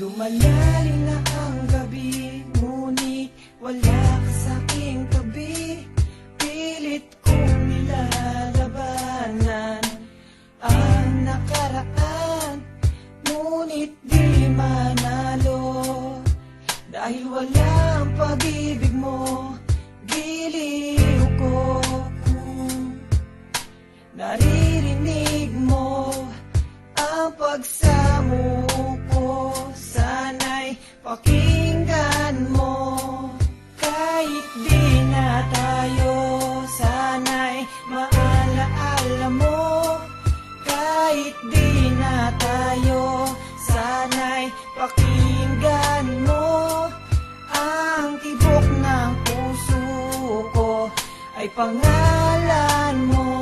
Lumalalim na ang gabi, ngunit wala ka sa'king tabi. Pilit kong nilalabanan ang nakaraan, ngunit di manalo. Dahil walang pag-ibig mo, giliw ko. Naririnig mo ang pagsamo ko, sana'y pakinggan mo. Kahit di na tayo, sana'y maalaala mo. Kahit di na tayo, sana'y pakinggan mo. Ang tibok ng puso ko ay pangalan mo.